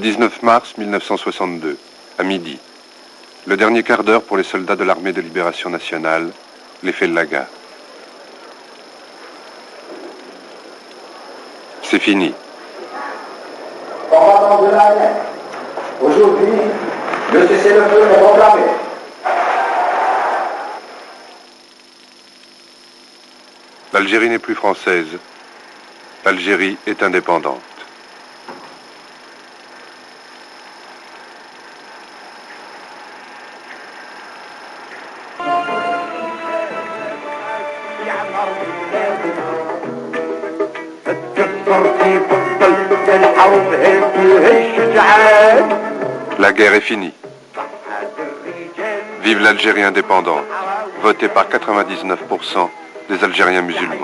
19 mars 1962, à midi. Le dernier quart d'heure pour les soldats de l'armée de libération nationale, les Fellagas. C'est fini. Commandant de l'armée, aujourd'hui, le cessez-le-feu est proclamé. L'Algérie n'est plus française. L'Algérie est indépendante. La guerre est finie. Vive l'Algérie indépendante, votée par 99% des Algériens musulmans.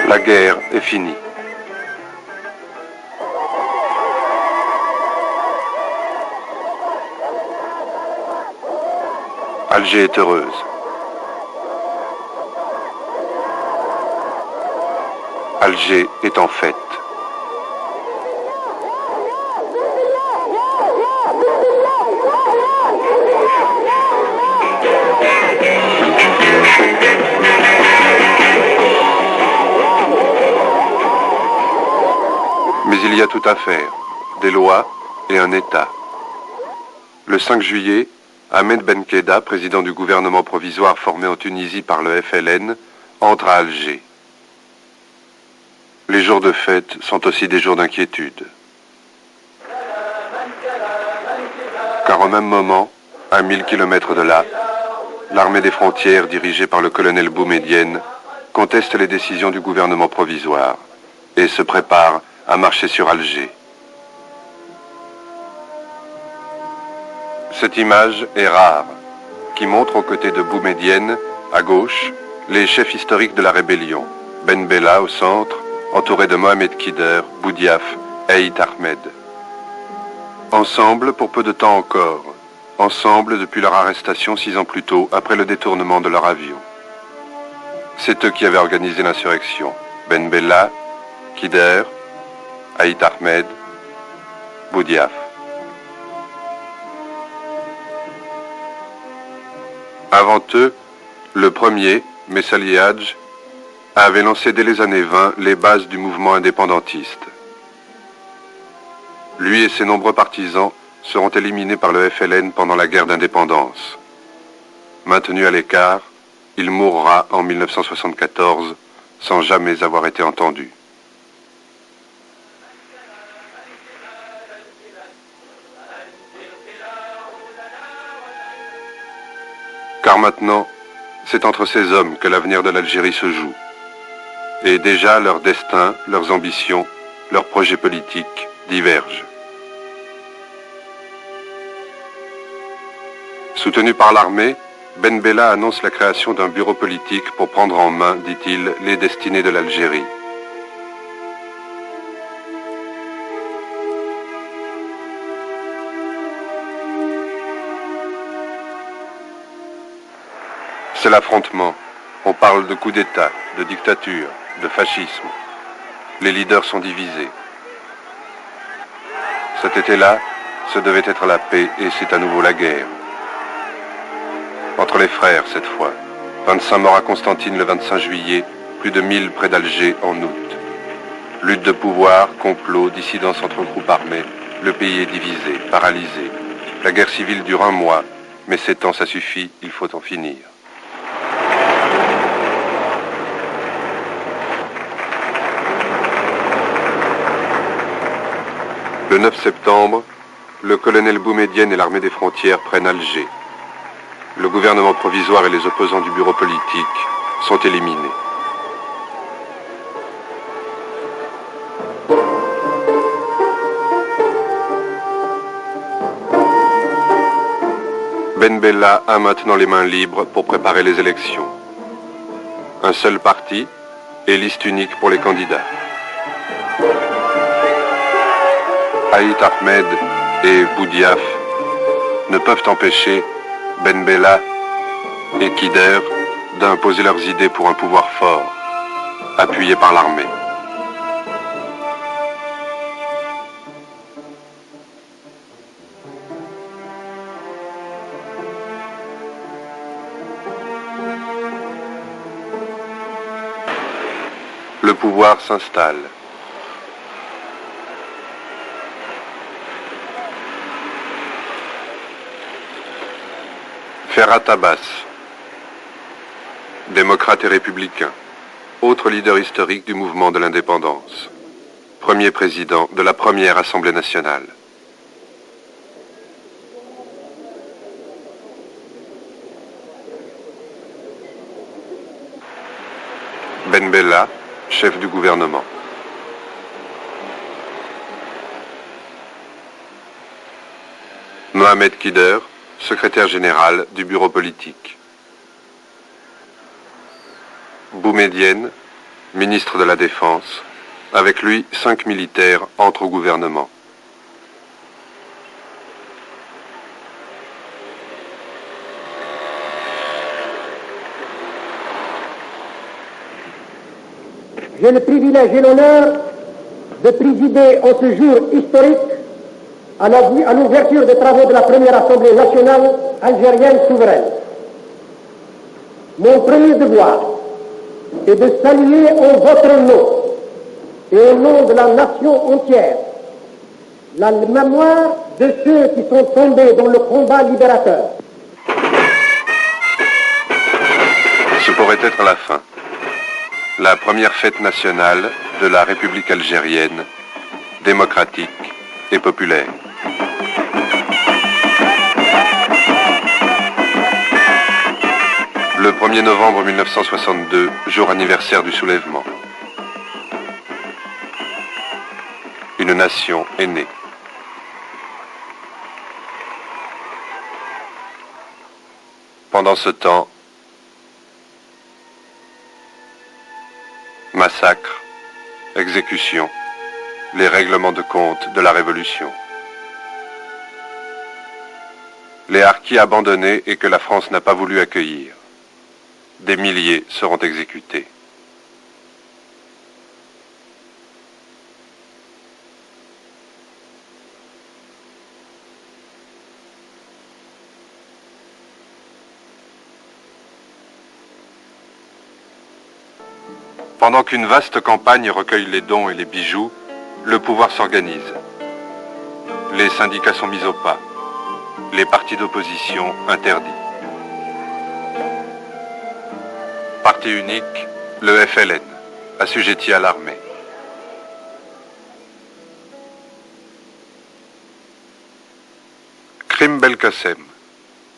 La guerre est finie. Alger est heureuse. Alger est en fête. Mais il y a tout à faire, des lois et un État. Le 5 juillet, Ahmed Ben Khedda, président du gouvernement provisoire formé en Tunisie par le FLN, entre à Alger. Les jours de fête sont aussi des jours d'inquiétude. Car au même moment, à 1000 km de là, l'armée des frontières, dirigée par le colonel Boumedienne, conteste les décisions du gouvernement provisoire et se prépare à marcher sur Alger. Cette image est rare, qui montre aux côtés de Boumedienne, à gauche, les chefs historiques de la rébellion, Ben Bella au centre, entouré de Mohamed Kider, Boudiaf et Aït Ahmed. Ensemble pour peu de temps encore, ensemble depuis leur arrestation 6 ans plus tôt, après le détournement de leur avion. C'est eux qui avaient organisé l'insurrection. Ben Bella, Kider, Aït Ahmed, Boudiaf. Avant eux, le premier, Messali Hadj, avait lancé dès les années 20 les bases du mouvement indépendantiste. Lui et ses nombreux partisans seront éliminés par le FLN pendant la guerre d'indépendance. Maintenu à l'écart, il mourra en 1974 sans jamais avoir été entendu. Car maintenant, c'est entre ces hommes que l'avenir de l'Algérie se joue. Et déjà leur destin, leurs ambitions, leurs projets politiques divergent. Soutenu par l'armée, Ben Bella annonce la création d'un bureau politique pour prendre en main, dit-il, les destinées de l'Algérie. C'est l'affrontement. On parle de coup d'État, de dictature, de fascisme. Les leaders sont divisés. Cet été-là, ce devait être la paix et c'est à nouveau la guerre. Entre les frères cette fois. 25 morts à Constantine le 25 juillet, plus de 1000 près d'Alger en août. Lutte de pouvoir, complot, dissidence entre groupes armés. Le pays est divisé, paralysé. La guerre civile dure 1 mois, mais 7 ans ça suffit, il faut en finir. Le 9 septembre, le colonel Boumedienne et l'armée des frontières prennent Alger. Le gouvernement provisoire et les opposants du bureau politique sont éliminés. Ben Bella a maintenant les mains libres pour préparer les élections. Un seul parti et liste unique pour les candidats. Aït Ahmed et Boudiaf ne peuvent empêcher Ben Bella et Kider d'imposer leurs idées pour un pouvoir fort, appuyé par l'armée. Le pouvoir s'installe. Ferhat Abbas, démocrate et républicain, autre leader historique du mouvement de l'indépendance, premier président de la première Assemblée nationale. Ben Bella, chef du gouvernement. Mohamed Kider, secrétaire général du bureau politique. Boumedienne, ministre de la Défense. Avec lui, 5 militaires entrent au gouvernement. J'ai le privilège et l'honneur de présider en ce jour historique à l'ouverture des travaux de la première Assemblée nationale algérienne souveraine. Mon premier devoir est de saluer en votre nom et au nom de la nation entière la mémoire de ceux qui sont tombés dans le combat libérateur. Ce pourrait être la fin. La première fête nationale de la République algérienne, démocratique et populaire. Le 1er novembre 1962, jour anniversaire du soulèvement. Une nation est née. Pendant ce temps, massacres, exécutions, les règlements de compte de la Révolution. Les harkis abandonnés et que la France n'a pas voulu accueillir. Des milliers seront exécutés. Pendant qu'une vaste campagne recueille les dons et les bijoux, le pouvoir s'organise. Les syndicats sont mis au pas. Les partis d'opposition interdits. Parti unique, le FLN, assujetti à l'armée. Krim Belkacem,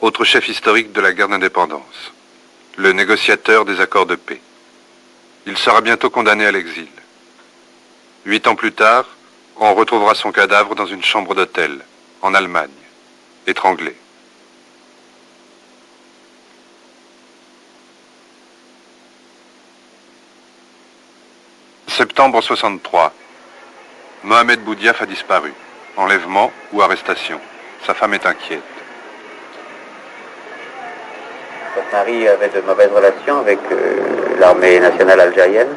autre chef historique de la guerre d'indépendance, le négociateur des accords de paix. Il sera bientôt condamné à l'exil. 8 ans plus tard, on retrouvera son cadavre dans une chambre d'hôtel, en Allemagne, étranglé. Septembre 63. Mohamed Boudiaf a disparu. Enlèvement ou arrestation. Sa femme est inquiète. Votre mari avait de mauvaises relations avec l'armée nationale algérienne?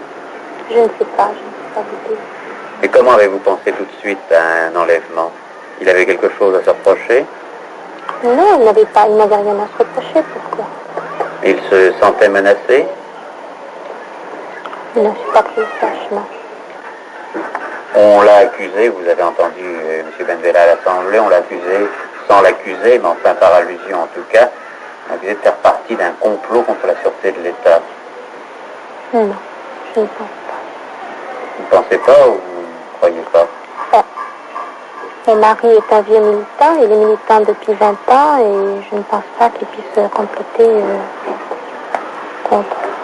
Je ne sais pas du tout. Et comment avez-vous pensé tout de suite à un enlèvement? Il avait quelque chose à se reprocher? Non, il n'avait rien à se reprocher, pourquoi? Il se sentait menacé? Non, je sais pas que je sache, non. On l'a accusé, vous avez entendu M. Ben Bella à l'Assemblée, on l'a accusé, sans l'accuser, mais enfin par allusion en tout cas, on l'a accusé de faire partie d'un complot contre la sûreté de l'État. Non, je ne pense pas. Vous ne pensez pas ou vous ne croyez pas? Mon mari est un vieux militant, il est militant depuis 20 ans et je ne pense pas qu'il puisse comploter contre